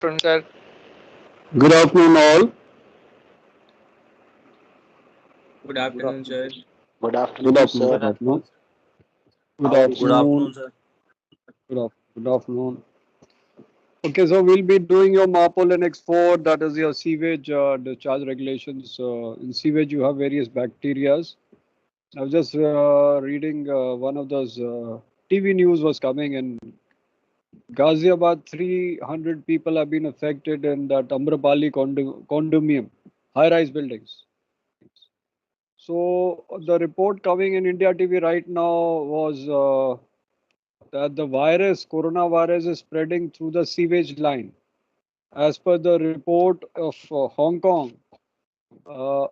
afternoon, sir. Good afternoon, all. Good Good afternoon, afternoon. sir. Good Good afternoon, afternoon. sir. Good afternoon. Good How are you, Good sir? afternoon. afternoon, sir. Good afternoon. Okay, so we'll be doing your MARPOL and X4, that is your sewage discharge regulations. In sewage, you have various bacterias. I was just reading one of those TV news was coming in Ghaziabad. 300 people have been affected in that Amrapali condominium, high-rise buildings. So the report coming in India TV right now was that the virus, coronavirus, is spreading through the sewage line. As per the report of Hong Kong, a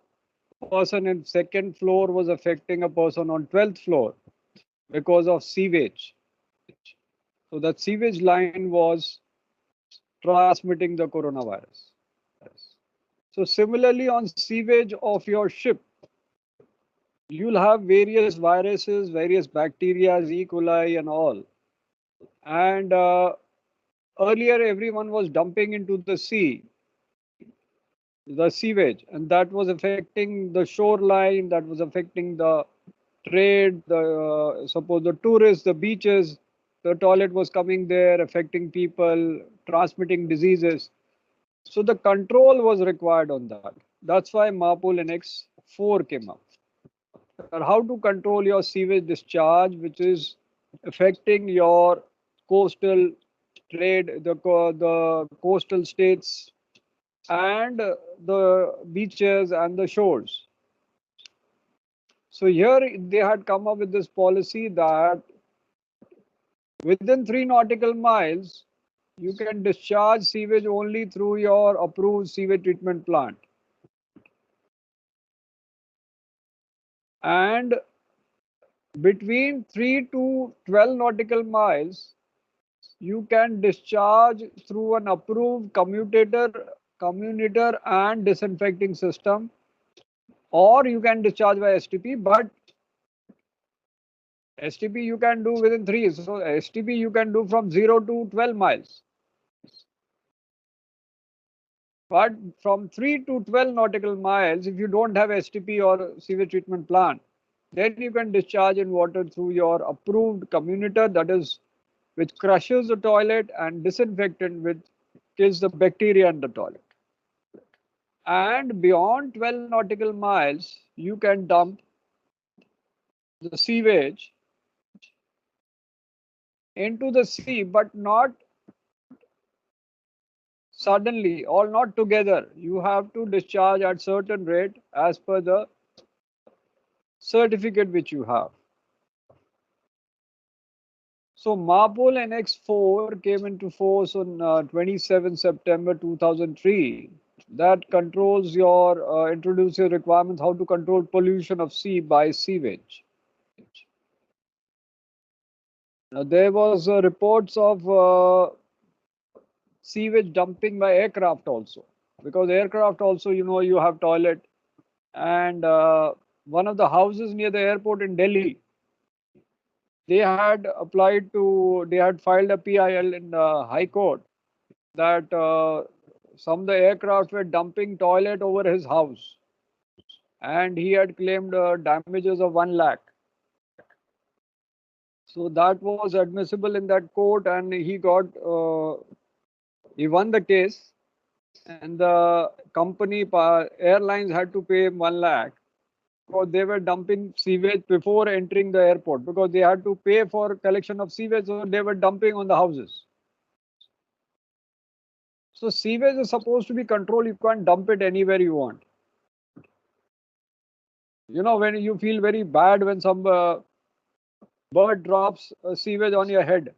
person in second floor was affecting a person on 12th floor because of sewage. So that sewage line was transmitting the coronavirus. So similarly, on sewage of your ship, you'll have various viruses, various bacteria, E. coli, and all. And earlier, everyone was dumping into the sea, the sewage, and that was affecting the shoreline, that was affecting the trade, the suppose the tourists, the beaches, the toilet was coming there, affecting people, transmitting diseases. So the control was required on that. That's why MARPOL NX 4 came up. How to control your sewage discharge, which is affecting your coastal trade, the coastal states, and the beaches and the shores. So here they had come up with this policy that within 3 nautical miles, you can discharge sewage only through your approved sewage treatment plant. And between 3 to 12 nautical miles, you can discharge through an approved commutator and disinfecting system, or you can discharge by STP, but STP you can do within 3. So STP you can do from 0 to 12 miles. But from 3 to 12 nautical miles, if you don't have STP or sewage treatment plant, then you can discharge in water through your approved commutator, that is, which crushes the toilet, and disinfectant, which kills the bacteria in the toilet. And beyond 12 nautical miles, you can dump the sewage into the sea, but not suddenly or not together. You have to discharge at certain rate as per the certificate which you have. So MARPOL NX4 came into force on 27 September 2003. That controls your introduces requirements how to control pollution of sea by sewage. Now, there was reports of sewage dumping by aircraft also, because aircraft also, you know, you have toilet, and one of the houses near the airport in Delhi, they had filed a PIL in the High Court that some of the aircraft were dumping toilet over his house, and he had claimed damages of 1 lakh. So that was admissible in that court, and he won the case, and the company airlines had to pay him 1 lakh because they were dumping sewage before entering the airport, because they had to pay for collection of sewage, so they were dumping on the houses. So sewage is supposed to be controlled. You can't dump it anywhere you want. You know, when you feel very bad when some bird drops sewage on your head.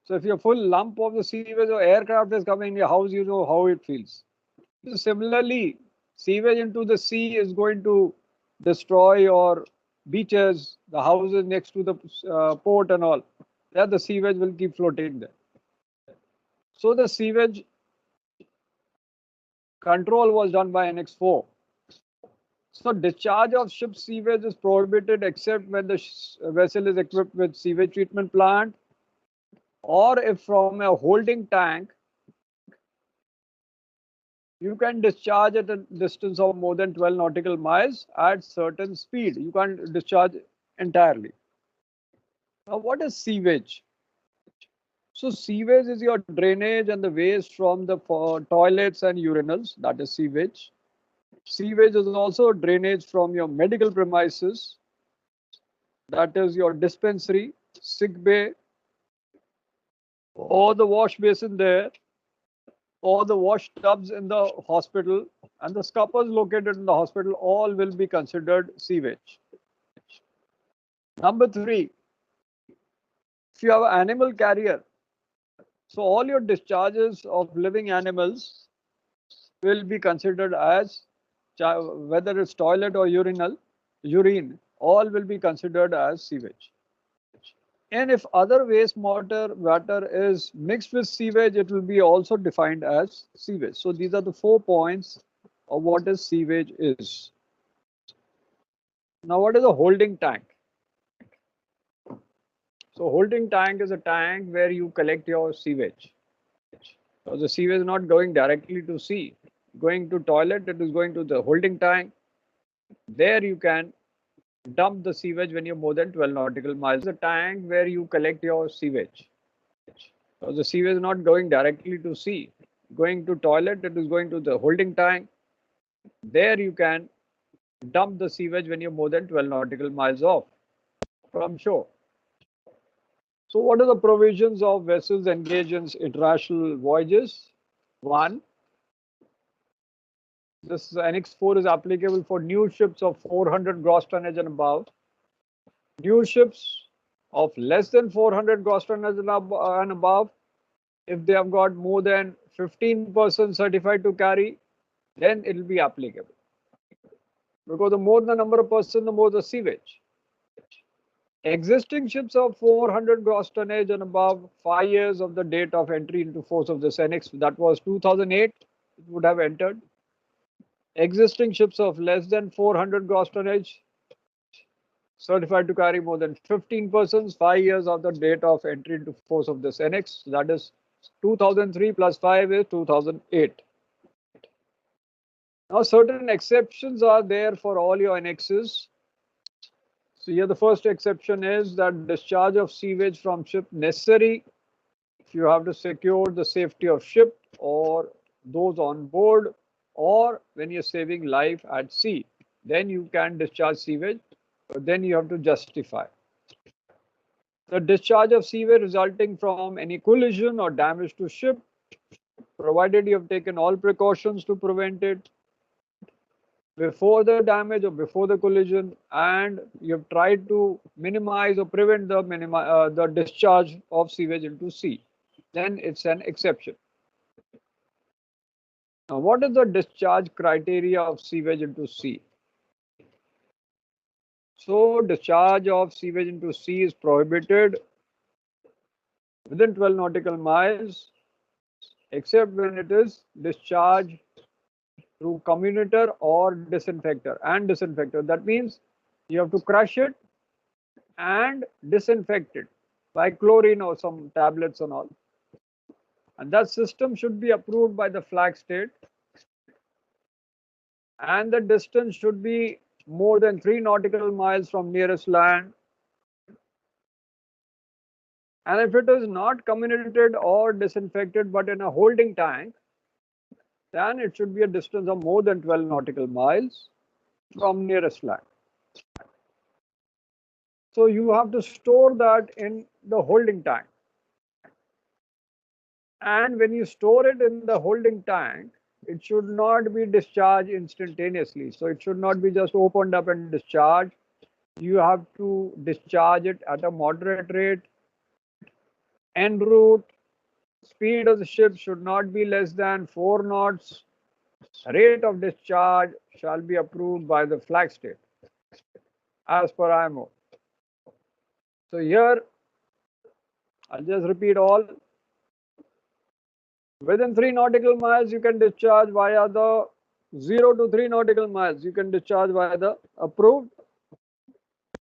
So if your full lump of the sewage or aircraft is coming in your house, you know how it feels. So similarly, sewage into the sea is going to destroy your beaches, the houses next to the port and all. That the sewage will keep floating there. So the sewage control was done by Annex 4. So discharge of ship sewage is prohibited except when the vessel is equipped with sewage treatment plant, or if from a holding tank You can discharge at a distance of more than 12 nautical miles at certain speed. You can't discharge entirely. Now, what is sewage? So sewage is your drainage and the waste from the toilets and urinals, that is sewage. Sewage is also drainage from your medical premises, that is your dispensary, sick bay, or the wash basin there, or the wash tubs in the hospital, and the scuppers located in the hospital, all will be considered sewage. Number three, if you have an animal carrier, so all your discharges of living animals will be considered as, whether it's toilet or urine, all will be considered as sewage. And if other water is mixed with sewage, it will be also defined as sewage. So these are the 4 points of what is sewage is. Now, what is a holding tank? So holding tank is a tank where you collect your sewage. So the sewage is not going directly to sea. Going to toilet, it is going to the holding tank. There you can dump the sewage when you're more than 12 nautical miles. The tank where you collect your sewage. So the sewage is not going directly to sea. Going to toilet, it is going to the holding tank. There you can dump the sewage when you're more than 12 nautical miles off from shore. So what are the provisions of vessels engaged in international voyages? One, this Annex 4 is applicable for new ships of 400 gross tonnage and above. New ships of less than 400 gross tonnage and above, if they have got more than 15 persons certified to carry, then it will be applicable. Because the more the number of persons, the more the sewage. Existing ships of 400 gross tonnage and above, 5 years of the date of entry into force of this annex, that was 2008, it would have entered. Existing ships of less than 400 gross tonnage, certified to carry more than 15 persons, 5 years of the date of entry into force of this annex, that is 2003 plus 5 is 2008. Now, certain exceptions are there for all your annexes. So here the first exception is that discharge of sewage from ship necessary if you have to secure the safety of ship or those on board, or when you're saving life at sea, then you can discharge sewage, but then you have to justify. The discharge of sewage resulting from any collision or damage to ship, provided you have taken all precautions to prevent it before the damage or before the collision, and you have tried to minimize or prevent the discharge of sewage into sea, then it's an exception. Now, what is the discharge criteria of sewage into sea? So, discharge of sewage into sea is prohibited within 12 nautical miles, except when it is discharged through commutator or disinfector. That means you have to crush it and disinfect it by chlorine or some tablets and all. And that system should be approved by the flag state. And the distance should be more than 3 nautical miles from nearest land. And if it is not comminated or disinfected but in a holding tank, then it should be a distance of more than 12 nautical miles from nearest land. So you have to store that in the holding tank. And when you store it in the holding tank, it should not be discharged instantaneously. So it should not be just opened up and discharged. You have to discharge it at a moderate rate. En route, speed of the ship should not be less than 4 knots. Rate of discharge shall be approved by the flag state as per IMO. So here, I'll just repeat all. Within 3 nautical miles, you can discharge via the 0 to 3 nautical miles. You can discharge via the approved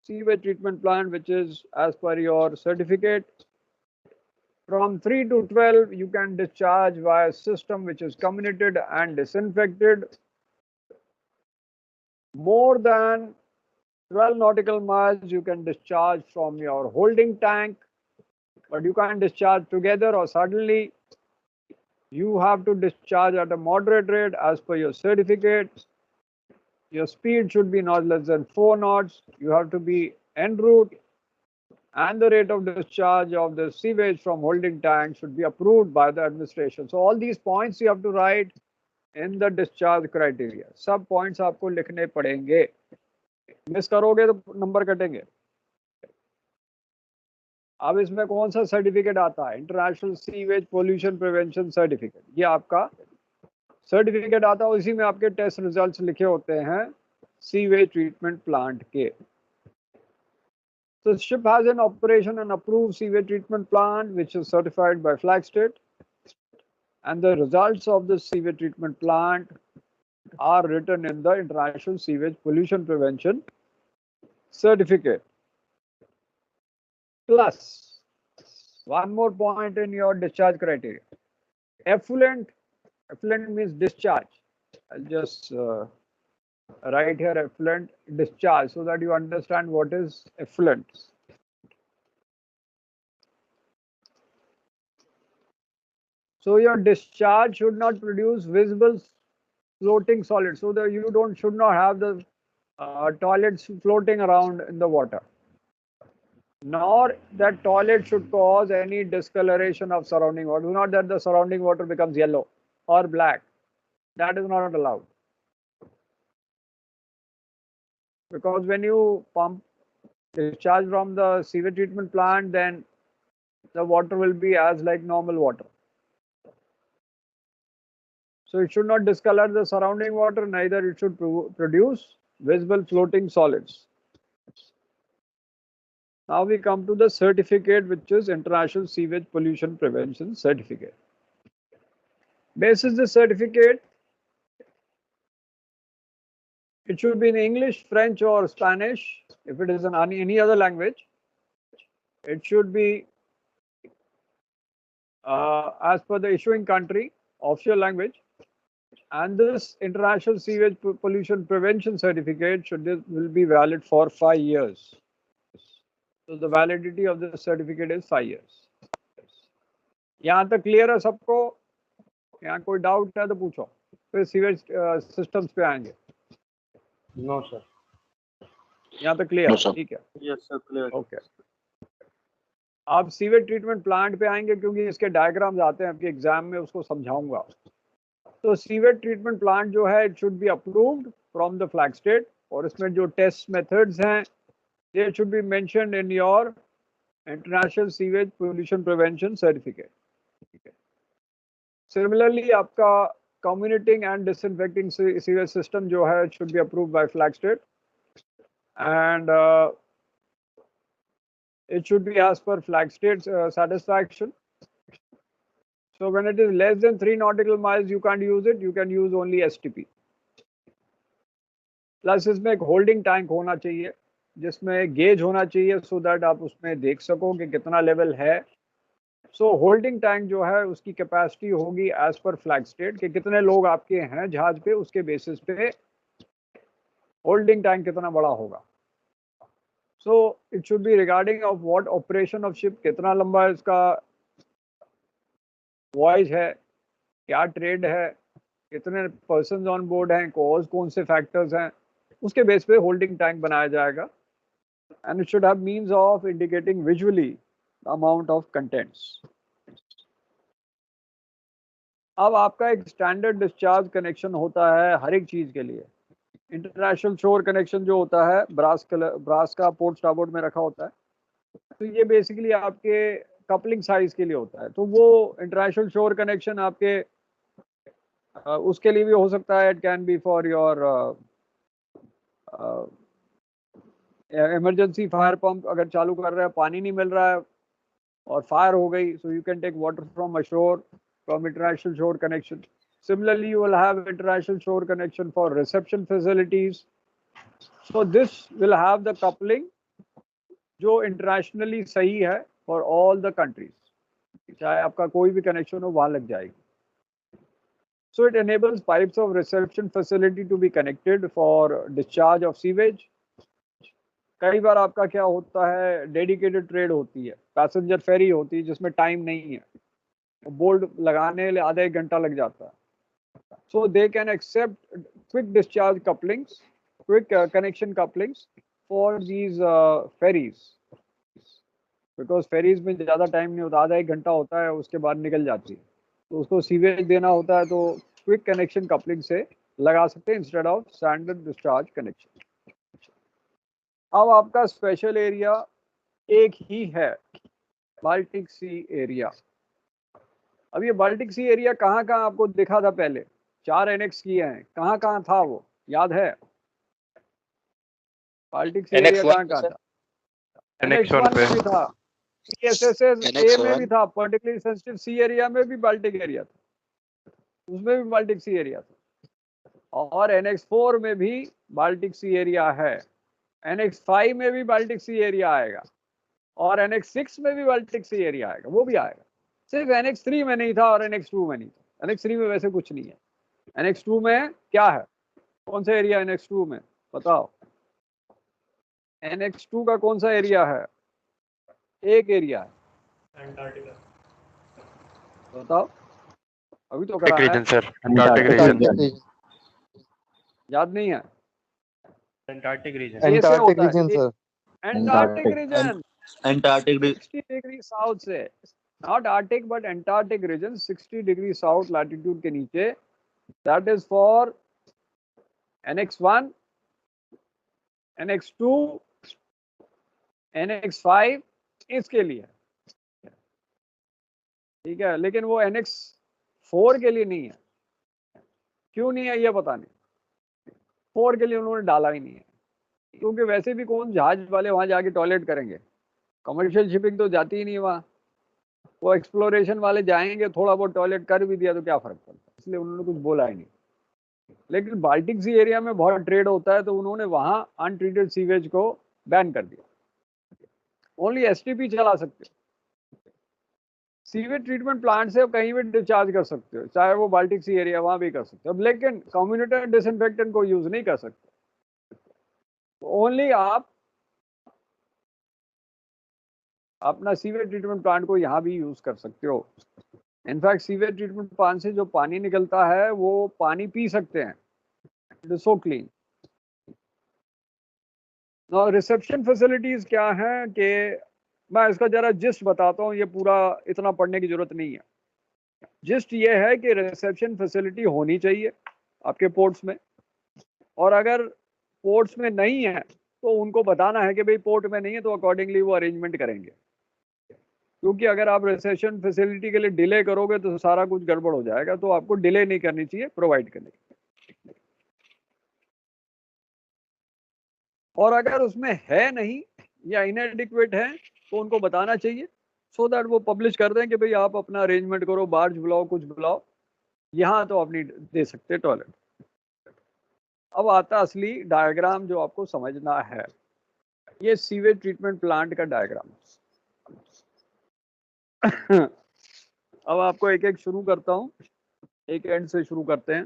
sewage treatment plant, which is as per your certificate. From 3 to 12, you can discharge via a system which is comminuted and disinfected. More than 12 nautical miles, you can discharge from your holding tank, but you can't discharge together or suddenly. You have to discharge at a moderate rate as per your certificate. Your speed should be not less than 4 knots. You have to be en route, and the rate of discharge of the sewage from holding tank should be approved by the administration. So all these points you have to write in the discharge criteria. सब points आपको लिखने पड़ेंगे. Miss करोगे तो number कटेंगे. अब इसमें कौन सा सर्टिफिकेट आता है? International sewage pollution prevention certificate. ये आपका सर्टिफिकेट आता है. उसी में आपके टेस्ट रिजल्ट्स लिखे होते हैं सीवेज ट्रीटमेंट प्लांट के. So the ship has an operation and approved sewage treatment plant which is certified by Flag State, and the results of the sewage treatment plant are written in the International Sewage Pollution Prevention Certificate. Plus, one more point in your discharge criteria. Effluent means discharge. I'll just write here effluent discharge so that you understand what is effluent. So your discharge should not produce visible floating solid, so that you should not have the toilets floating around in the water, nor that toilet should cause any discoloration of surrounding water. Not that the surrounding water becomes yellow or black. That is not allowed. Because when you pump discharge from the sewage treatment plant, then the water will be as like normal water. So it should not discolor the surrounding water, neither it should produce visible floating solids. Now we come to the certificate, which is International Sewage Pollution Prevention Certificate. Basis the certificate, it should be in English, French or Spanish. If it is in any other language, it should be as per the issuing country, official language. And this International Sewage Pollution Prevention Certificate will be valid for 5 years. So the validity of the certificate is 5 years. यहाँ तक clear है सबको? यहाँ कोई doubt है तो पूछो. फिर सीवेज सिस्टम्स पे आएंगे. No sir. यहाँ तक क्लियर? ठीक है. Yes sir, clear. ओके. आप सीवेज ट्रीटमेंट प्लांट पे आएंगे क्योंकि इसके डायग्राम्स आते हैं आपके एग्जाम में, उसको समझाऊंगा. तो सीवेज ट्रीटमेंट प्लांट जो है, it should be approved from the flag state, और इसमें जो टेस्ट मेथड्स हैं, they should be mentioned in your international sewage pollution prevention certificate. Similarly आपका comminuting and disinfecting sewage system जो है, it should be approved by flag state, and it should be as per flag state's satisfaction. So when it is less than 3 nautical miles, you can't use it. You can use only STP. Plus इसमें एक holding tank होना चाहिए, जिसमें gauge होना चाहिए, so that आप उसमें देख सको कि कितना लेवल है. So होल्डिंग टैंक जो है, उसकी कैपेसिटी होगी एज पर फ्लैग स्टेट, कि कितने लोग आपके हैं जहाज पे, उसके बेसिस पे होल्डिंग टैंक कितना बड़ा होगा. So it should be regarding of what operation of ship, कितना लंबा इसका वॉयज है, क्या ट्रेड है, कितने पर्सन ऑन बोर्ड हैं, कौन से फैक्टर्स हैं, उसके बेस पे होल्डिंग टैंक बनाया जाएगा. And it should have means of indicating visually the amount of contents. अब आपका एक स्टैंडर्ड डिस्चार्ज कनेक्शन होता है हर एक चीज के लिए. इंटरनेशनल शोर कनेक्शन जो होता है, ब्रास का पोर्ट स्टारबोर्ड में रखा होता है, तो ये बेसिकली आपके कपलिंग साइज के लिए होता है. तो वो इंटरनेशनल शोर कनेक्शन आपके उसके लिए भी हो सकता है. It can be for your emergency fire pump. अगर चालू कर रहे हैं, पानी नहीं मिल रहा है और फायर हो गई, so you can take water from ashore from international shore connection. Similarly, you will have international shore connection for reception facilities. So this will have the coupling जो internationally सही है for all the countries. चाहे आपका कोई भी connection हो वहां लग जाएगी. So it enables pipes of reception facility to be connected for discharge of sewage. कई बार आपका क्या होता है, डेडिकेटेड ट्रेड होती है, पैसेंजर फेरी होती है जिसमें टाइम नहीं है, बोर्ड लगाने के लिए आधा एक घंटा लग जाता है. So they can accept quick discharge couplings, quick connection couplings for these ferries. Because ferries में ज़्यादा टाइम नहीं होता, आधा एक घंटा होता है, उसके बाद निकल जाती है. तो उसको सीवेज देना होता है तो क्विक कनेक्शन कपलिंग से लगा सकते हैं instead of standard discharge connection. अब आपका स्पेशल एरिया एक ही है, बाल्टिक सी एरिया. अब ये बाल्टिक सी एरिया कहाँ कहाँ आपको दिखा था पहले, 4 एनेक्स किए हैं, कहाँ कहाँ था वो याद है? बाल्टिक सी एरिया कहाँ कहाँ था? एनेक्स 1 में भी था, PSSA में भी था, पर्टिकुलरली सेंसिटिव सी एरिया में भी बाल्टिक एरिया था, उसमें भी बाल्टिक सी एरिया था. और एनेक्स 4 में भी बाल्टिक सी एरिया है, एनेक्स 5 में भी बाल्टिक सी एरिया आएगा, और एनेक्स 6 में भी बाल्टिक सी एरिया आएगा, वो भी आएगा. सिर्फ एनेक्स 3 में नहीं था और एनेक्स 2 में नहीं था. एनेक्स 3 में वैसे कुछ नहीं है. एनेक्स 2 में क्या है, कौन सा एरिया एनेक्स 2 में बताओ? एनेक्स 2 का कौन सा एरिया है? एक एरिया है, अंटार्कटिका. बताओ, अभी तो करा है. Sir, Antarctic region. याद नहीं है? Antarctic region. Antarctic region sir. Antarctic region, Antarctic 60 degree south से, not Arctic but Antarctic region, 60 degree south latitude के नीचे. That is for annex 1, annex 2, annex 5, इसके लिए, ठीक है. लेकिन वो एनेक्स 4 के लिए नहीं है. क्यों नहीं है ये पता नहीं. 4 के लिए उन्होंने डाला ही नहीं है, क्योंकि वैसे भी कौन जहाज वाले वहां जाके टॉयलेट करेंगे, कमर्शियल शिपिंग तो जाती ही नहीं वहाँ. वो एक्सप्लोरेशन वाले जाएंगे, थोड़ा बहुत टॉयलेट कर भी दिया तो क्या फर्क पड़ता है, इसलिए उन्होंने कुछ बोला ही नहीं. लेकिन बाल्टिक सी एरिया में बहुत ट्रेड होता है तो उन्होंने वहां अनट्रीटेड सीवेज को बैन कर दिया. ओनली एसटीपी चला सकते हो. सीवेज ट्रीटमेंट प्लांट से कहीं भी डिस्चार्ज कर सकते हो, चाहे वो बाल्टिक सी एरिया वहां भी कर सकते हो, लेकिन कम्युनिटी डिसइंफेक्टेंट को यूज नहीं कर सकते. ओनली आप अपना सीवेज ट्रीटमेंट प्लांट को यहाँ भी यूज कर सकते हो. इनफैक्ट सीवेज ट्रीटमेंट प्लांट से जो पानी निकलता है वो पानी पी सकते हैं, it is so clean. Now reception facilities क्या हैं कि मैं इसका जरा जिस्ट बताता हूँ, ये पूरा इतना पढ़ने की जरूरत नहीं है. जिस्ट ये है कि रिसेप्शन फैसिलिटी होनी चाहिए आपके पोर्ट्स में, और अगर पोर्ट्स में नहीं है तो उनको बताना है कि भाई पोर्ट में नहीं है, तो अकॉर्डिंगली वो अरेंजमेंट करेंगे. क्योंकि अगर आप रिसेप्शन फैसिलिटी के लिए डिले करोगे तो सारा कुछ गड़बड़ हो जाएगा, तो आपको डिले नहीं करनी चाहिए प्रोवाइड करने की. और अगर उसमें है नहीं या इनएडिक्वेट है तो उनको बताना चाहिए, सो दैट वो पब्लिश कर दें कि भाई आप अपना अरेंजमेंट करो, बार्ज बुलाओ, कुछ बुलाओ, यहाँ तो आप नहीं दे सकते टॉयलेट. अब आता असली डायग्राम जो आपको समझना है. ये सीवेज ट्रीटमेंट प्लांट का डायग्राम. अब आपको एक एक शुरू करता हूँ, एक एंड से शुरू करते हैं,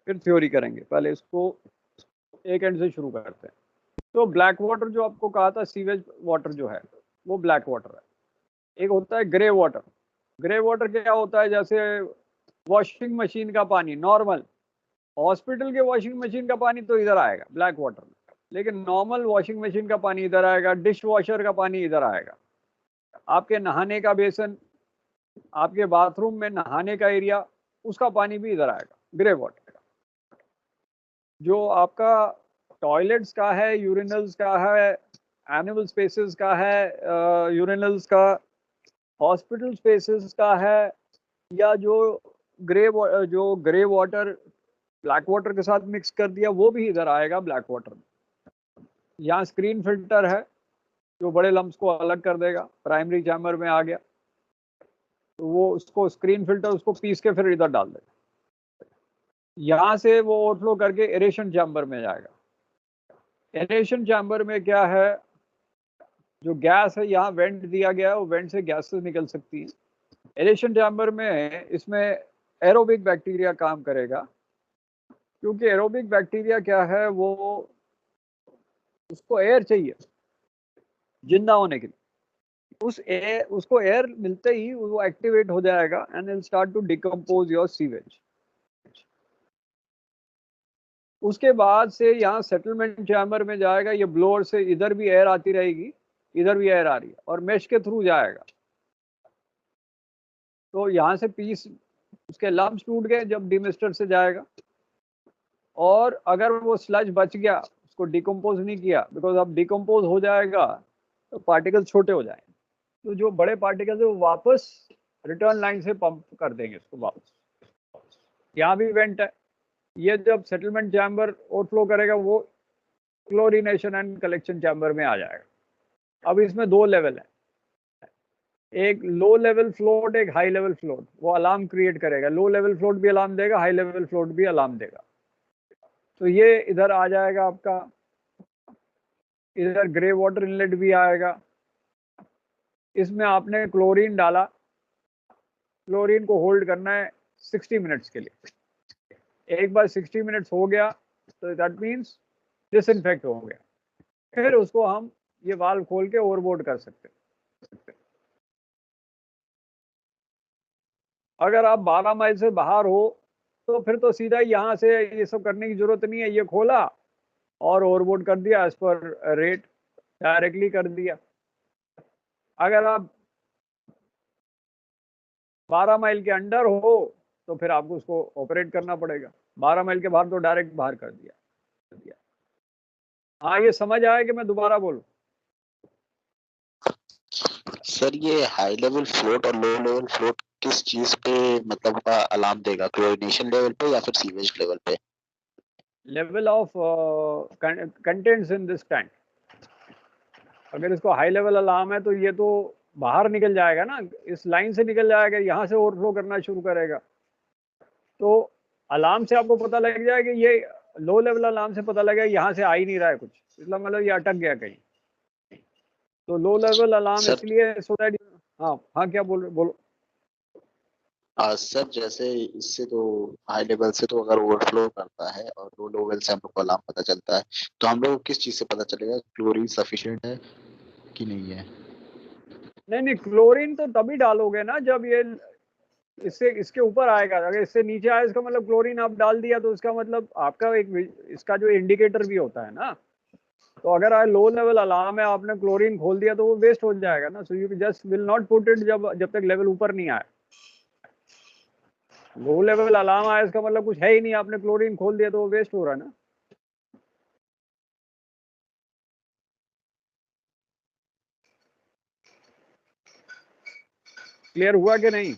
फिर थ्योरी करेंगे. पहले इसको एक एंड से शुरू करते हैं. तो ब्लैक वाटर जो आपको कहा था, सीवेज वाटर जो है वो ब्लैक वाटर है. एक होता है ग्रे वाटर. ग्रे वाटर क्या होता है, जैसे वॉशिंग मशीन का पानी, नॉर्मल हॉस्पिटल के वॉशिंग मशीन का पानी तो इधर आएगा ब्लैक वाटर में, लेकिन नॉर्मल वॉशिंग मशीन का पानी इधर आएगा, डिश वॉशर का पानी इधर आएगा, आपके नहाने का बेसन, आपके बाथरूम में नहाने का एरिया, उसका पानी भी इधर आएगा ग्रे वाटर का. जो आपका टॉयलेट्स का है, यूरिनल्स का है, एनिमल स्पेसेस का है, यूरिनल्स का, हॉस्पिटल स्पेसेस का है, या जो ग्रे वाटर ब्लैक वाटर के साथ मिक्स कर दिया वो भी इधर आएगा ब्लैक वाटर में. यहाँ स्क्रीन फिल्टर है जो बड़े लम्स को अलग कर देगा, प्राइमरी चैम्बर में आ गया तो वो उसको स्क्रीन फिल्टर उसको पीस के फिर इधर डाल देगा. यहाँ से वो ओवरफ्लो करके एरेशन चैम्बर में जाएगा. एरेशन चैम्बर में क्या है, जो गैस है यहाँ वेंट दिया गया है, वो वेंट से गैसेस निकल सकती हैं. एरेशन चैम्बर में इसमें एरोबिक बैक्टीरिया काम करेगा, क्योंकि एरोबिक बैक्टीरिया क्या है, वो उसको एयर चाहिए जिंदा होने के लिए। उसको एयर मिलते ही वो एक्टिवेट हो जाएगा and will start to decompose your sewage. उसके बाद से यहाँ सेटलमेंट चैम्बर में जाएगा, ये ब्लोअर से इधर भी एयर आती रहेगी, इधर भी एयर आ रही है, और मेश के थ्रू जाएगा। तो यहाँ से पीस उसके लम्स टूट गए जब डिमिस्टर से जाएगा, और अगर वो स्लज बच गया, उसको डिकम्पोज नहीं किया, बिकॉज अब डिकम्पोज हो जाएगा तो पार्टिकल छोटे हो जाएंगे, तो जो बड़े पार्टिकल है वो वापस रिटर्न लाइन से पंप कर देंगे उसको वापस। यहाँ भी वेंट है, ये जब सेटलमेंट चैम्बर ओवरफ्लो करेगा वो क्लोरीनेशन एंड कलेक्शन चैम्बर में आ जाएगा। अब इसमें दो लेवल है, एक लो लेवल फ्लोट, एक हाई लेवल फ्लोट। वो अलार्म क्रिएट करेगा, लो लेवल फ्लोट भी अलार्म देगा, हाई लेवल फ्लोट भी अलार्म देगा। तो ये इधर आ जाएगा आपका, इधर ग्रे वाटर इनलेट भी आएगा। इसमें आपने क्लोरीन डाला, क्लोरीन को होल्ड करना है 60 मिनट्स के लिए। एक बार 60 मिनट्स हो गया तो दैट मीन्स डिसइंफेक्ट हो गया, फिर उसको हम ये वाल्व खोल के ओवरबोर्ड कर सकते हैं। अगर आप 12 माइल से बाहर हो तो फिर तो सीधा यहाँ से ये सब करने की जरूरत नहीं है, ये खोला और ओवरबोर्ड कर दिया, एज पर रेट डायरेक्टली कर दिया। अगर आप 12 माइल के अंडर हो तो फिर आपको उसको ऑपरेट करना पड़ेगा। 12 माइल के बाहर तो डायरेक्ट बाहर कर दिया। हाँ, ये समझ आया कि मैं दोबारा बोलूं? सर ये हाई लेवल फ्लोट और लो लेवल फ्लोट किस चीज पे मतलब का अलार्म देगा, क्लोरीनेशन लेवल पे या फिर सीवेज लेवल पे? Level of contents in this tank. अगर इसको हाई लेवल अलार्म है तो ये तो बाहर निकल जाएगा ना, इस लाइन से निकल जाएगा, यहाँ से ओवरफ्लो करना शुरू करेगा। तो अलार्म से आपको पता लग जाएगा, ये लो लेवल अलार्म से पता लगेगा यहाँ से आ ही नहीं रहा है कुछ, इसलिए मतलब ये अटक गया कहीं। तो लो लेवल अलार्म सर इसलिए सो दैट। हाँ हाँ, क्या बोल रहे, बोलो। सर जैसे इससे तो हाई लेवल से तो अगर ओवरफ्लो करता है और लो लेवल से हम लोग को अलार्म पता चलता है, तो हम लोग को किस चीज से पता चलेगा क्लोरीन सफिशिएंट है कि नहीं है? नहीं, क्लोरीन तो तभी डालोगे ना जब ये इससे इसके ऊपर आएगा। अगर इससे नीचे आया इसका मतलब क्लोरीन आप डाल दिया, तो इसका मतलब आपका एक इसका जो इंडिकेटर भी होता है ना, तो अगर लो लेवल अलार्म है, आपने क्लोरीन खोल दिया तो वो वेस्ट हो जाएगा ना। So you just will not put it जब तक लेवल ऊपर नहीं आए। लो लेवल अलार्म आया इसका मतलब कुछ है ही नहीं, आपने क्लोरीन खोल दिया तो वो वेस्ट हो रहा है ना। क्लियर हुआ कि नहीं?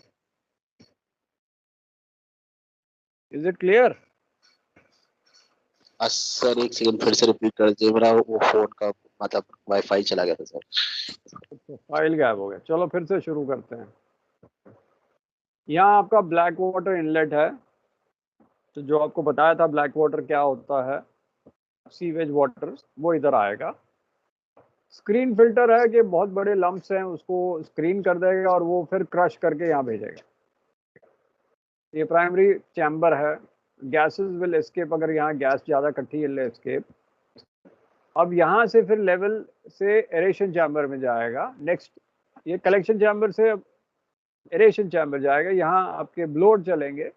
Is it clear? सर एक सेकंड फिर से रिपीट कर दीजिए, मेरा वो फोन का मतलब वाईफाई चला गया था सर। फाइल गायब हो गया। चलो फिर से शुरू करते हैं। यहाँ आपका ब्लैक वाटर इनलेट है, तो जो आपको बताया था ब्लैक वाटर क्या होता है, सीवेज वाटर, वो इधर आएगा। स्क्रीन फिल्टर है कि बहुत बड़े लम्प्स हैं उसको स्क्रीन कर देगा और वो फिर क्रश करके यहाँ भेजेगा। ये प्राइमरी चैम्बर है, गैसेस विल एस्केप, अगर यहाँ गैस ज़्यादा इकट्ठी है एस्केप। अब यहाँ से फिर लेवल से एरेशन चैम्बर में जाएगा। नेक्स्ट ये कलेक्शन चैम्बर से एरेशन चैम्बर जाएगा, यहाँ आपके ब्लोअर चलेंगे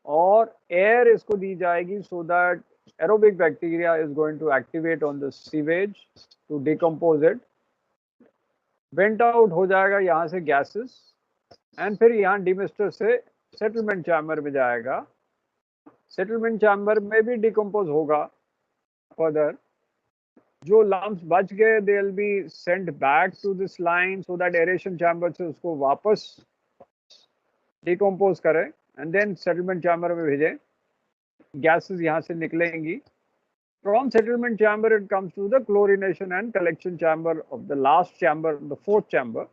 और एयर इसको दी जाएगी, so that aerobic bacteria is going to activate on the sewage to decompose it. Went out हो जाएगा यहाँ से गैसेस, एंड फिर यहाँ डिमिस्टर से सेटलमेंट चैम्बर में जाएगा। सेटलमेंट चैम्बर में भी डिकम्पोज होगा फर्दर। जो लम्प्स बच गए they will be sent back to this line, so that aeration chamber से उसको वापस डिकम्पोज करें एंड देन सेटलमेंट चैम्बर में भेजें। गैसेस यहाँ से निकलेंगी। From settlement chamber, it comes to the chlorination and collection chamber of the last chamber, the fourth chamber.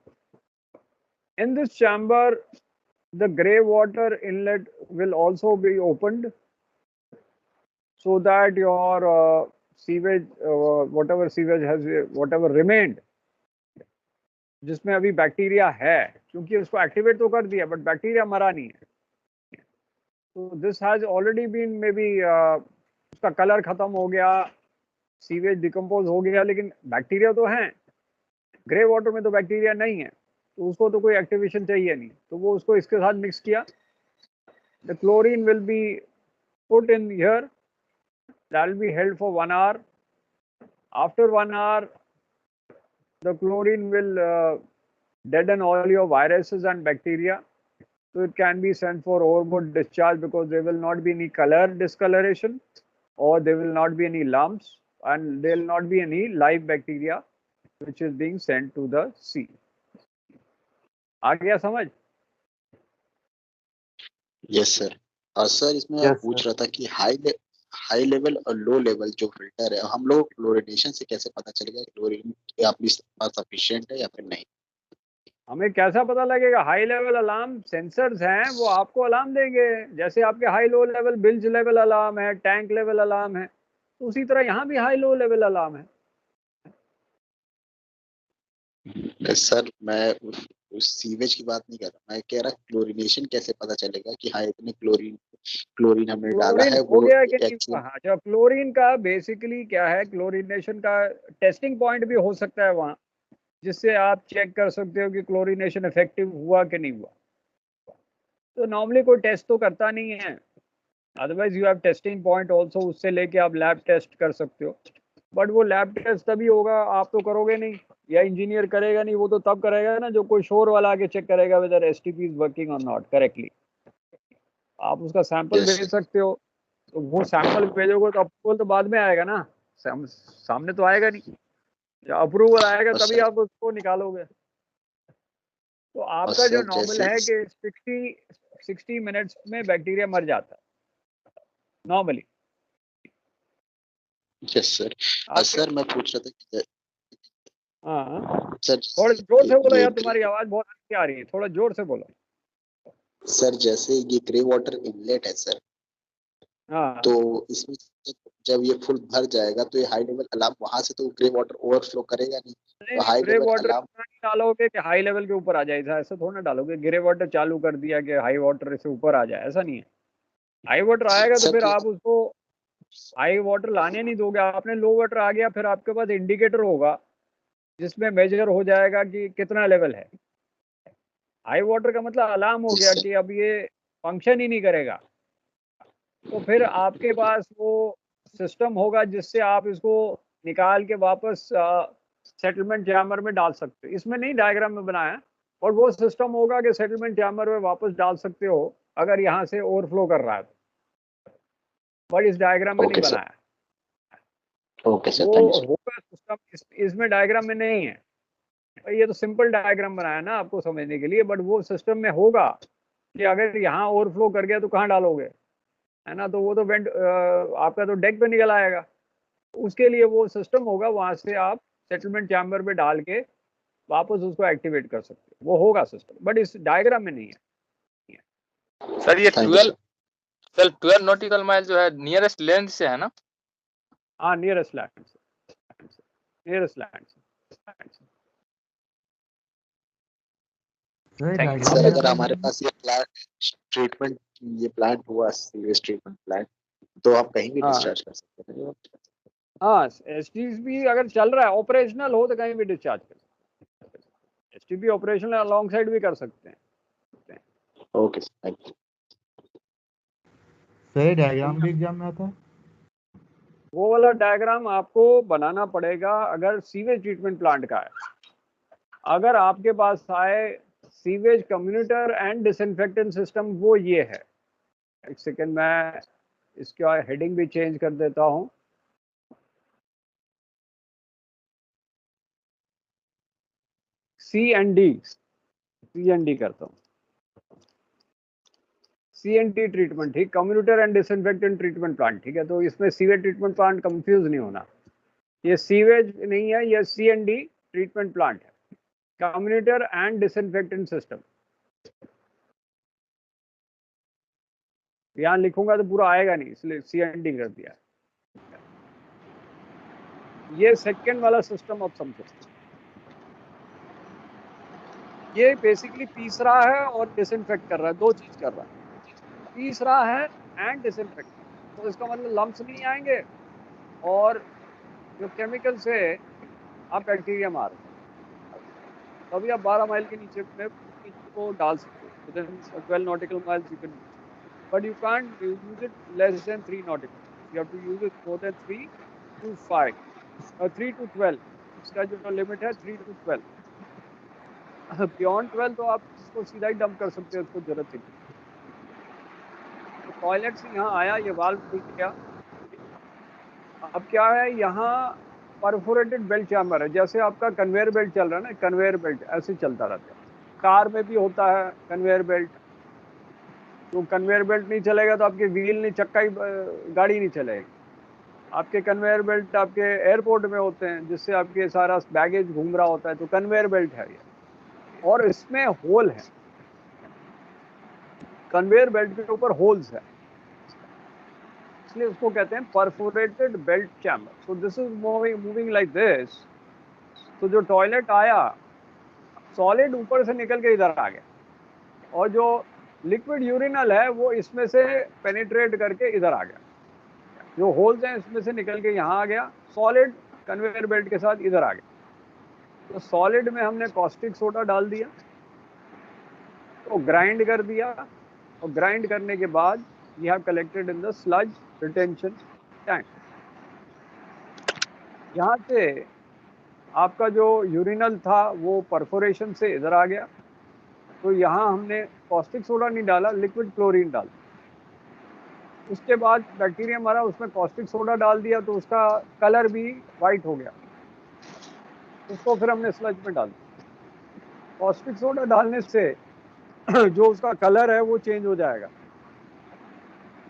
In this chamber, the grey water inlet will also be opened, so that your sewage, whatever sewage has, whatever remained, जिसमें अभी bacteria है, क्योंकि उसको activate तो कर दिया but bacteria मरा नहीं है। तो this has already been maybe उसका कलर खत्म हो गया, सीवेज डिकम्पोज हो गया, लेकिन बैक्टीरिया तो हैं। ग्रे वाटर में तो बैक्टीरिया नहीं है, तो उसको तो कोई एक्टिवेशन चाहिए नहीं, तो वो उसको इसके साथ मिक्स किया। The chlorine will be put in here, that will be held for 1 hour. After 1 hour, the chlorine will deaden all your viruses and bacteria. So it can be sent for overboard discharge, because there will not be any color discoloration, or there will not be any lumps, and there will not be any live bacteria which is being sent to the sea. आ गया समझ? Yes sir. और sir इसमें Yes, पूछ रहा था कि high level और low level जो फिल्टर है, हम लोग क्लोरिनेशन से कैसे पता चलेगा क्लोरीन अपनी सफिशिएंट है या फिर नहीं? हमें कैसा पता लगेगा? हाई लेवल अलार्म सेंसर्स हैं, वो आपको अलार्म देंगे। जैसे आपके high low level bilge level alarm है, टैंक लेवल अलार्म है, तो उसी तरह यहाँ भी हाई लो लेवल अलार्म है। सर मैं उस सीवेज की बात नहीं कर रहा, मैं कह रहा क्लोरीनेशन कैसे पता चलेगा कि हाँ इतने क्लोरीन हमने डाला क्लोरीन है हो वो गया कि नहीं एक्चुअल। हुआ? हाँ, जब क्लोरीन का बेसिकली क्या है, क्लोरीनेशन का टेस्टिंग पॉइंट भी हो सकता है वहाँ, जिससे आप चेक कर सकते हो कि क्लोरीनेशन इफेक्टिव हुआ कि नहीं हुआ। तो नॉर्मली कोई टेस्ट तो करता नहीं है, otherwise you have testing point also, उससे लेके आप लैब टेस्ट कर सकते हो। बट वो लैब टेस्ट तभी होगा, आप तो करोगे नहीं, या इंजीनियर करेगा नहीं, वो तो तब करेगा ना जो कोई शोर वाला आके चेक करेगा वेदर एसटीपी इज वर्किंग और नॉट करेक्टली। आप उसका सैंपल यस भेज सकते हो, तो वो सैंपल भेजोगे तो अप्रूवल तो बाद में आएगा ना, सामने तो आएगा नहीं। जब अप्रूवल आएगा और तभी सर आप उसको निकालोगे। तो और आपका जो सर नॉर्मल जैसे है कि 60 मिनट्स में बैक्टीरिया मर जाता है नॉर्मली। Yes sir. और आपके सर मैं पूछ रहा था कि हाँ, सर थोड़ा जैसे जोर से बोलो ये यार, तुम्हारी आवाज बहुत अच्छी आ रही है, थोड़ा जोर से बोलो। सर जैसे ये ग्रे वाटर इनलेट है सर, तो हाँ, इसमें जब ये फुल भर जाएगा तो ये हाई लेवल अलार्म वहां से तो ग्रे वाटर ओवरफ्लो करेगा नहीं, नहीं तो नहीं, high grey level water alarm. इतना नहीं डालोगे कि हाई लेवल के ऊपर आ जाए, ऐसा थोड़ा ना डालोगे। ग्रे वाटर चालू कर दिया कि हाई वाटर से ऊपर आ जाए, ऐसा नहीं है। हाई वाटर आएगा तो सर फिर तो आप उसको हाई वाटर लाने नहीं दोगे। आपने लो वाटर आ गया, फिर आपके पास इंडिकेटर होगा जिसमें मेजर हो जाएगा कि कितना लेवल है। हाई वाटर का मतलब अलार्म हो गया जिससे कि अब ये फंक्शन ही नहीं करेगा, तो फिर आपके पास वो सिस्टम होगा जिससे आप इसको निकाल के वापस सेटलमेंट चैम्बर में डाल सकते हो। इसमें नहीं डायग्राम में बनाया, और वो सिस्टम होगा कि सेटलमेंट चैम्बर में वापस डाल सकते हो अगर यहाँ से ओवरफ्लो कर रहा है तो। बट इस डायग्राम में नहीं ओके सर। बनाया। ओके सर, वो थैंक यू सर। होगा सिस्टम, इसमें डायग्राम में नहीं है। ये तो सिंपल डायग्राम बनाया ना आपको समझने के लिए, बट वो सिस्टम में होगा कि अगर यहाँ ओवरफ्लो कर गया तो कहाँ डालोगे, है ना? तो वो तो वेंट आपका तो डेक पे निकल आएगा। उसके लिए वो सिस्टम होगा, वहां से आप सेटलमेंट चैम्बर में डाल के वापस उसको एक्टिवेट कर सकते हो। वो होगा सिस्टम, बट इस डायग्राम में नहीं है। सर ये thank you 12 sir. Sir 12 nautical mile जो है नियरेस्ट लैंड से है ना? हाँ, नियरेस्ट लैंड से, नियरेस्ट लैंड से। Sir thank you sir diagram अगर में हमारे पास ये प्लांट ट्रीटमेंट ये प्लांट हुआ सीवेज ट्रीटमेंट प्लांट, तो आप कहीं भी हाँ डिस्चार्ज कर सकते हैं। हाँ, एसटीपी अगर चल रहा है, ऑपरेशनल हो, तो कहीं भी डिस्चार्ज कर सकते हैं। एसटीपी ऑपरेशनल अलॉन्ग साइड भी कर सकते हैं। Okay sir, thank you. Sir diagram भी एग्जाम में आता है। वो वाला डायग्राम आपको बनाना पड़ेगा अगर सीवेज ट्रीटमेंट प्लांट का है। अगर आपके पास आए सीवेज कम्युनिटर एंड डिसइंफेक्टेंट सिस्टम, वो ये है। एक सेकेंड, मैं इसका हेडिंग भी चेंज कर देता हूँ। सी एंड डी करता हूँ। सी-एन-टी ट्रीटमेंट, ठीक, कम्युनिटर एंड डिसइंफेक्टेंट ट्रीटमेंट प्लांट, ठीक है। तो इसमें सीवेज ट्रीटमेंट प्लांट कंफ्यूज नहीं होना, ये सीवेज नहीं है, ये सी-एन-डी ट्रीटमेंट प्लांट है, कम्युनिटर एंड डिसइंफेक्टेंट सिस्टम। यहाँ लिखूंगा तो पूरा आएगा नहीं, इसलिए सी-एन-डी कर दिया। ये सेकंड वाला सिस्टम अब समझो। ये बेसिकली पीस रहा है और डिसइंफेक्ट कर रहा है, दो चीज कर रहा है, पीस रहा है एंड डिसइंफेक्ट। तो इसका मतलब लम्स नहीं आएंगे और जो केमिकल से आप बैक्टीरिया मार रहे हैं, तभी आप 12 माइल के नीचे में को डाल सकते हो। Within 12 nautical miles you can, but you can't use it less than 3 nautical, you have to use it more than 3 to 5 और 3 to 12, इसका जो लिमिट है 3 to 12। बियॉन्ड 12 तो आप इसको सीधा ही डंप कर सकते हो, उसको जरूरत ही नहीं। तो टॉयलेट से यहाँ आया, ये वाल्व खुल गया। अब क्या है, यहाँ परफोरेटेड बेल्ट चैम्बर है, जैसे आपका कन्वेयर बेल्ट चल रहा है ना, कन्वेयर बेल्ट ऐसे चलता रहता है। कार में भी होता है कन्वेयर बेल्ट, तो कन्वेयर बेल्ट नहीं चलेगा तो आपके व्हील नहीं, चक्का ही गाड़ी नहीं चलेगी। आपके कन्वेयर बेल्ट आपके एयरपोर्ट में होते हैं, जिससे आपके सारा बैगेज घूम रहा होता है, तो कन्वेयर बेल्ट है ये। और इसमें होल है, कन्वेयर बेल्ट के ऊपर होल्स है, इसलिए उसको कहते हैं perforated belt chamber. So this is moving like this. तो जो टॉयलेट आया, सॉलिड ऊपर से निकल के इधर आ गया, और जो लिक्विड यूरिनल है वो इसमें से पेनिट्रेट करके इधर आ गया, जो होल्स हैं इसमें से निकल के यहाँ आ गया, सॉलिड कन्वेयर बेल्ट के साथ इधर आ गया। तो सॉलिड में हमने कॉस्टिक सोडा डाल दिया, तो ग्राइंड कर दिया, और ग्राइंड करने के बाद we have collected in the sludge retention tank. यहाँ से आपका जो यूरिनल था वो परफोरेशन से इधर आ गया, तो यहाँ हमने कॉस्टिक सोडा नहीं डाला, लिक्विड क्लोरीन डाल। उसके बाद बैक्टीरिया मरा, उसमें कॉस्टिक सोडा डाल दिया, तो उसका कलर भी वाइट हो गया, उसको फिर हमने स्लज में डाल दिया। कॉस्टिक सोडा डालने से जो उसका कलर है वो चेंज हो जाएगा,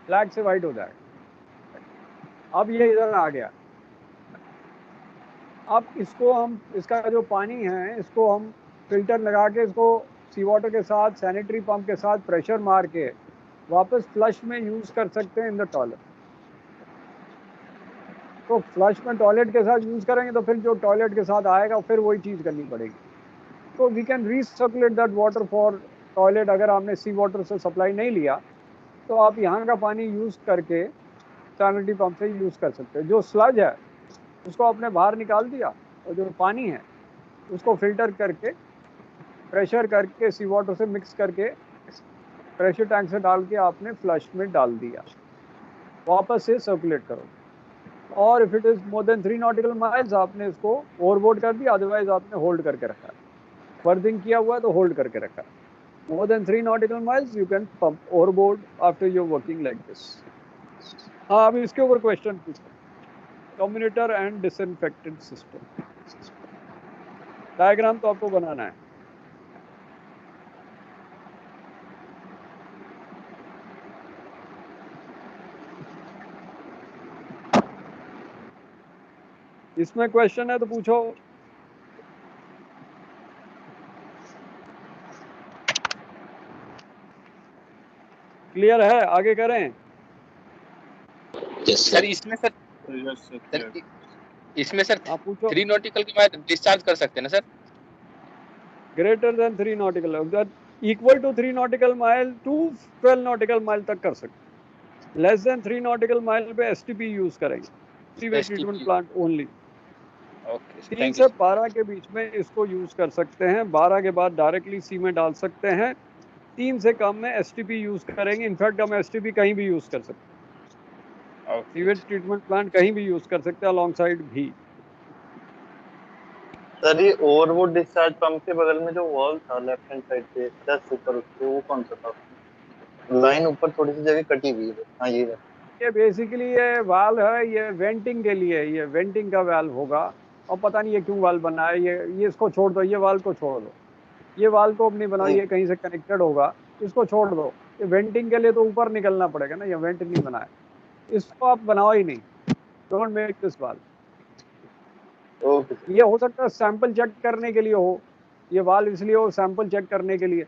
ब्लैक से वाइट हो जाएगा। अब ये इधर आ गया। अब इसको हम, इसका जो पानी है इसको हम फिल्टर लगा के, इसको सी वाटर के साथ, सैनिटरी पंप के साथ प्रेशर मार के वापस फ्लश में यूज कर सकते हैं इन द टॉयलेट। तो फ्लश में टॉयलेट के साथ यूज करेंगे तो फिर जो टॉयलेट के साथ आएगा फिर वही चीज करनी पड़ेगी। तो we can recirculate that water for toilet. अगर आपने सी वाटर से सप्लाई नहीं लिया तो आप यहाँ का पानी यूज करके सैनिटरी पंप से यूज कर सकते हैं। जो स्लज है उसको आपने बाहर निकाल दिया, और जो पानी है उसको फिल्टर करके, प्रेशर करके, सी वाटर से मिक्स करके प्रेशर टैंक से डाल के आपने फ्लश में डाल दिया, वापस से सर्कुलेट करो। और if it is more than 3 nautical miles आपने इसको ओवरबोर्ड कर दिया, अदरवाइज आपने होल्ड करके रखा है, बर्थिंग किया हुआ है तो होल्ड करके रखा है। मोर than 3 nautical miles you can pump overboard after you're working like this। हाँ, अब इसके ऊपर क्वेश्चन पूछो। कम्युनिटर एंड डिसइंफेक्टेंट सिस्टम डायग्राम तो आपको बनाना है। इसमें क्वेश्चन है तो पूछो। क्लियर है, आगे करें? Yes sir sir. इसमें सर सर इसमें सर हाँ पूछो। 3 नॉटिकल के बाद डिस्चार्ज कर सकते हैं ना sir? Greater than 3 nautical, equal to 3 nautical mile to 12 nautical mile तक कर सकते। लेस देन 3 nautical mile पे एसटीपी यूज करेंगे, sewage treatment plant only. Okay, 3 थैंक से यू। 12 के बीच में इसको यूज कर सकते हैं, 12 के बाद डायरेक्टली सी में डाल सकते हैं। 3 से कम में एसटीपी यूज करेंगे। इनफैक्ट हम एसटीपी कहीं भी यूज कर सकते हैं, ओके सीवेज ट्रीटमेंट प्लांट कहीं भी यूज कर सकते हैं, अलॉन्ग साइड भी। सर ये ओवरवुड डिस्चार्ज पंप के बगल में जो वॉल था लेफ्ट हैंड साइड पे जस्ट ऊपर, उसके वो कौन सा था? लाइन ऊपर थोड़ी सी जगह कटी हुई है। हाँ ये रहा। ये बेसिकली ये वाल्व है, ये वेंटिंग के लिए, ये वेंटिंग का वाल्व होगा। और पता नहीं ये क्यों वाल्व बना है, ये इसको छोड़ दो, ये वाल्व को छोड़ दो, ये वाल्व को अपनी बनाओ, ये कहीं से कनेक्टेड होगा, इसको छोड़ दो। ये वेंटिंग के लिए तो ऊपर निकलना पड़ेगा ना, ये वेंट नहीं बना है, इसको आप बनाओ ही नहीं, don't make this valve. Okay ये हो सकता है सैंपल चेक करने के लिए हो, ये वाल्व इसलिए हो सैंपल चेक करने के लिए,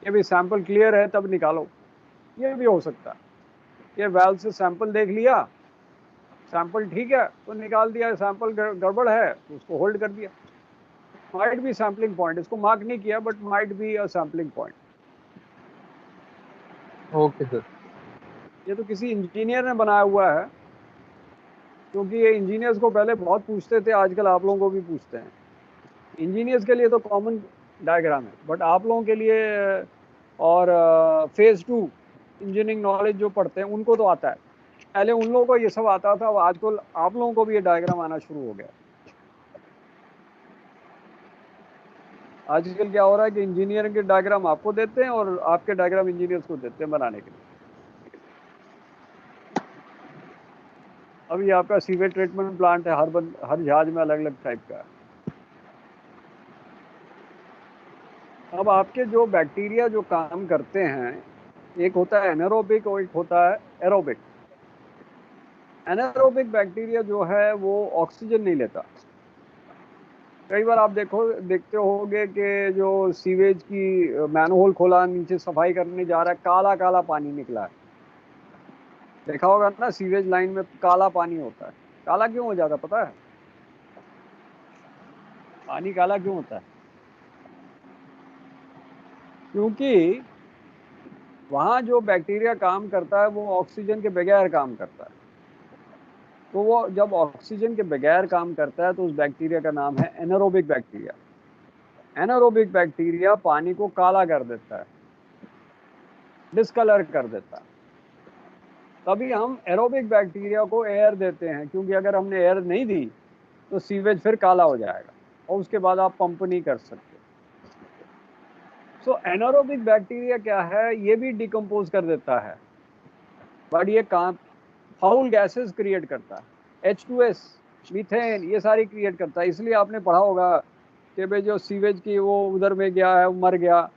ये भी सैंपल क्लियर है तब निकालो, ये भी हो सकता है। ये वाल्व से सैंपल देख लिया, सैंपल ठीक है तो निकाल दिया, सैंपल गड़बड़ है तो उसको होल्ड कर दिया। might be sampling point. इसको मार्क नहीं किया but might be a sampling point. Okay sir. ये तो किसी इंजीनियर ने बनाया हुआ है, क्योंकि ये इंजीनियर्स को पहले बहुत पूछते थे, आजकल आप लोगों को भी पूछते हैं। इंजीनियर्स के लिए तो कॉमन डायग्राम है, बट आप लोगों के लिए और फेज 2 इंजीनियरिंग नॉलेज जो पढ़ते हैं उनको तो आता है। पहले उन लोगों को ये सब आता था, अब आजकल आप लोगों को भी ये डायग्राम आना शुरू हो गया। आजकल क्या हो रहा है कि इंजीनियरिंग के डायग्राम आपको देते हैं और आपके डायग्राम इंजीनियर्स को देते हैं बनाने के लिए। अभी आपका सीवेज ट्रीटमेंट प्लांट है, हर जहाज में अलग अलग टाइप का है। अब आपके जो बैक्टीरिया जो काम करते हैं, एक होता है एनारोबिक और एक होता है एरोबिक। एनारोबिक बैक्टीरिया जो है वो ऑक्सीजन नहीं लेता। कई बार आप देखते होंगे कि जो सीवेज की मैनहोल खोला, नीचे सफाई करने जा रहा है, काला काला पानी निकला है। देखा होगा ना, सीवेज लाइन में काला पानी होता है। काला क्यों हो जाता पता है? पानी काला क्यों होता है? क्योंकि वहाँ जो बैक्टीरिया काम करता है वो ऑक्सीजन के बगैर काम करता है। तो वो जब ऑक्सीजन के बगैर काम करता है तो उस बैक्टीरिया का नाम है एनारोबिक बैक्टीरिया। एनारोबिक बैक्टीरिया पानी को काला कर देता है, डिस्कलर कर देता है। तभी हम एरोबिक बैक्टीरिया को एयर देते हैं, क्योंकि अगर हमने एयर नहीं दी तो सीवेज फिर काला हो जाएगा और उसके बाद आप पंप नहीं कर सकते। सो एनारोबिक बैक्टीरिया क्या है, ये भी डिकम्पोज कर देता है, बट ये काम फाउल गैसेस क्रिएट करता है। H2S, मीथेन, ये सारी क्रिएट करता है। इसलिए आपने पढ़ा होगा कि भाई जो सीवेज की वो उधर में गया है, मर गया,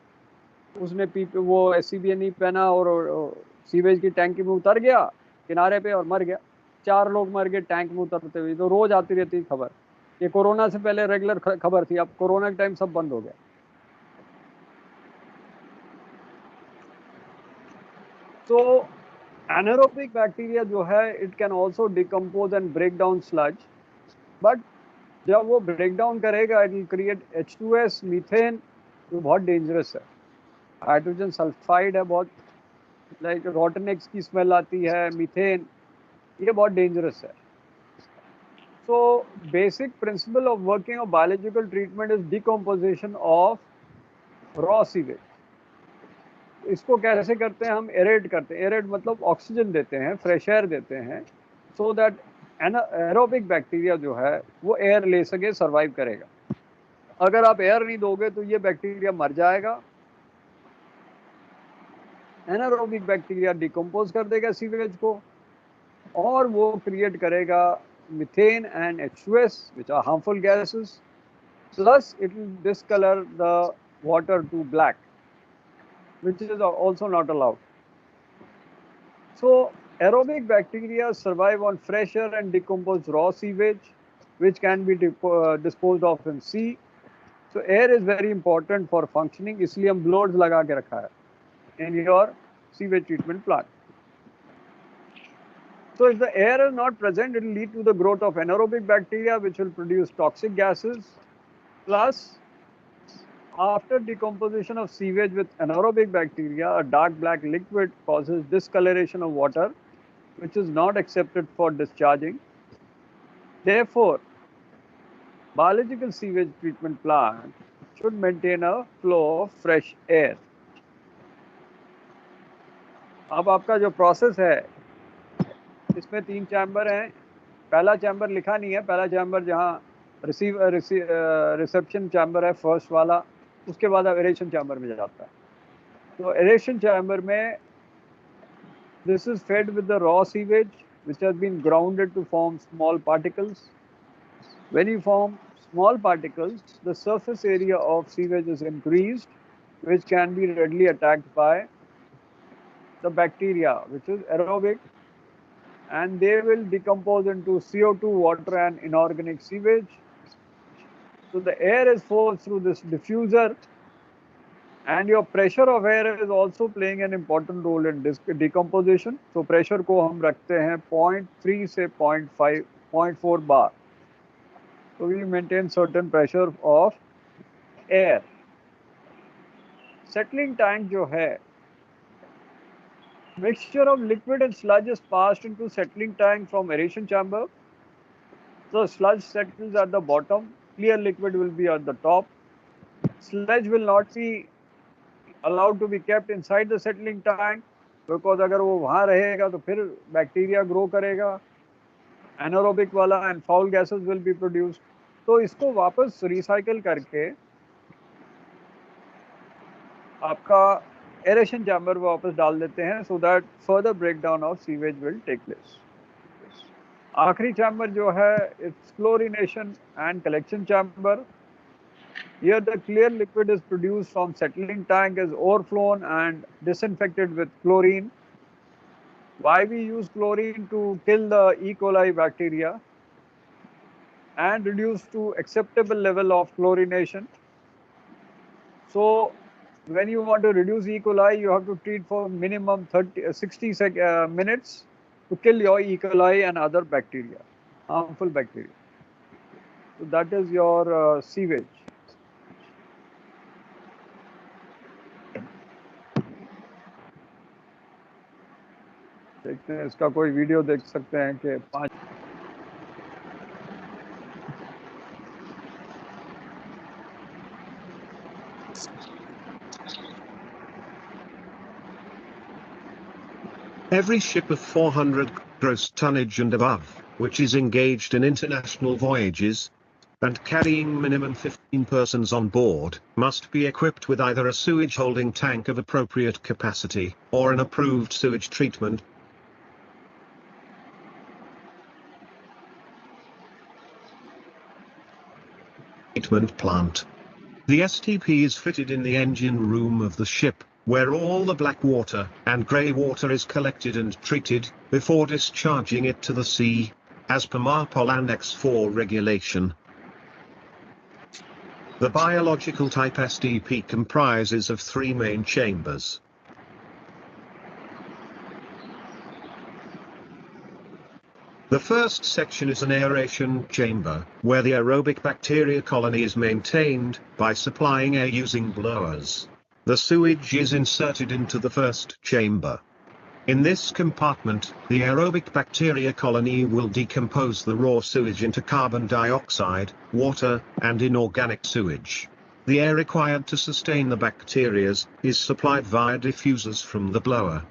उसने वो SCBA नहीं पहना और सीवेज की टैंकी में उतर गया किनारे पे और मर गया। 4 लोग मर गए टैंक में उतरते हुए। तो रोज आती रहती खबर। ये कोरोना से पहले रेगुलर खबर थी, अब कोरोना के टाइम सब बंद हो गया। तो एनारोबिक बैक्टीरिया जो है, it can also decompose and break down sludge, but जब वो ब्रेक डाउन करेगा it will create H2S, methane, जो बहुत डेंजरस है। हाइड्रोजन सल्फाइड है, बहुत लाइक रोटनेक्स की स्मेल आती है, मीथेन, ये बहुत डेंजरस है। So basic principle of working of biological treatment is decomposition of raw sewage. इसको कैसे करते हैं? हम एरेट करते हैं। एरेट मतलब ऑक्सीजन देते हैं, फ्रेश एयर देते हैं, सो दैट एरोबिक बैक्टीरिया जो है वो एयर ले सके, सर्वाइव करेगा। अगर आप एयर नहीं दोगे तो ये बैक्टीरिया मर जाएगा। एनारोबिक बैक्टीरिया डिकम्पोज कर देगा सीवेज को और वो क्रिएट करेगा methane and H2S, which are harmful gases, plus it will discolor the water to black, which is also not allowed. So aerobic bacteria survive on fresh air and decompose raw sewage, which can be disposed of in sea. So air is very important for functioning, इसलिए हम blowers लगा के रखा है in your sewage treatment plant. So if the air is not present, it will lead to the growth of anaerobic bacteria, which will produce toxic gases. Plus, after decomposition of sewage with anaerobic bacteria, a dark black liquid causes discoloration of water, which is not accepted for discharging. Therefore, biological sewage treatment plant should maintain a flow of fresh air. अब आपका जो process है, इसमें 3 chamber हैं। पहला chamber लिखा नहीं है, पहला चैम्बर जहाँ रिसेप्शन चैम्बर है फर्स्ट वाला, उसके बाद अब एरेशन चैम्बर में जाता है। तो एरेशन चैम्बर में this is fed with the raw sewage which has been grounded to form small particles. When you form small particles, the surface area of sewage is increased, which can be readily attacked by the bacteria, which is aerobic, and they will decompose into CO2, water and inorganic sewage. So the air is forced through this diffuser, and your pressure of air is also playing an important role in decomposition. So pressure को हम रखते हैं 0.3 से 0.4 bar. So we maintain certain pressure of air. Settling tank जो है, mixture of liquid and sludge is passed into settling tank from aeration chamber. So sludge settles at the bottom, clear liquid will be at the top. Sludge will not be allowed to be kept inside the settling tank because अगर वो वहाँ रहेगा तो फिर bacteria grow करेगा, anaerobic वाला and foul gases will be produced. तो इसको वापस रिसाइकल करके आपका एरेशन चैम्बर में वापस डाल देते हैं so that further breakdown of sewage will take place. आखिरी चैम्बर जो है it's chlorination and collection chamber. Here the clear liquid is produced from settling tank is overflown and disinfected with chlorine. Why we use chlorine? To kill the E. coli bacteria and reduce to acceptable level of chlorination. So when you want to reduce E. coli, you have to treat for minimum 60 minutes to kill your E. coli and other bacteria, harmful bacteria. So that is your sewage. देखते हैं इसका कोई video देख सकते हैं कि 5 Every ship of 400 gross tonnage and above, which is engaged in international voyages and carrying minimum 15 persons on board, must be equipped with either a sewage holding tank of appropriate capacity or an approved sewage treatment plant. The STP is fitted in the engine room of the ship, where all the black water and grey water is collected and treated before discharging it to the sea, as per MARPOL Annex 4 regulation. The biological type STP comprises of 3 main chambers. The first section is an aeration chamber, where the aerobic bacteria colony is maintained by supplying air using blowers. The sewage is inserted into the first chamber. In this compartment, the aerobic bacteria colony will decompose the raw sewage into carbon dioxide, water, and inorganic sewage. The air required to sustain the bacteria is supplied via diffusers from the blower.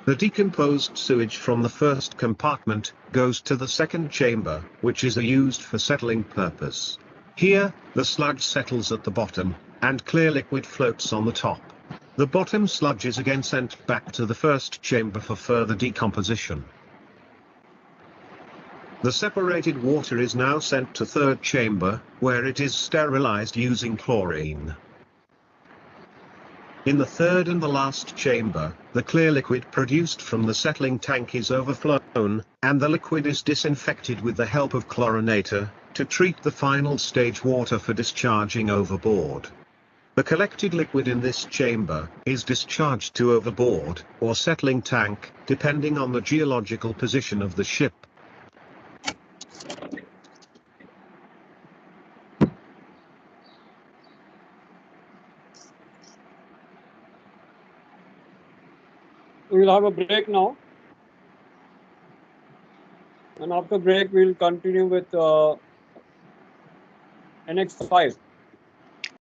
The decomposed sewage from the first compartment goes to the second chamber, which is used for settling purpose. Here, the sludge settles at the bottom, and clear liquid floats on the top. The bottom sludge is again sent back to the first chamber for further decomposition. The separated water is now sent to third chamber, where it is sterilized using chlorine. In the third and the last chamber, the clear liquid produced from the settling tank is overflown, and the liquid is disinfected with the help of chlorinator, to treat the final stage water for discharging overboard. The collected liquid in this chamber is discharged to overboard, or settling tank, depending on the geological position of the ship. We will have a break now, and after break we will continue with NX5.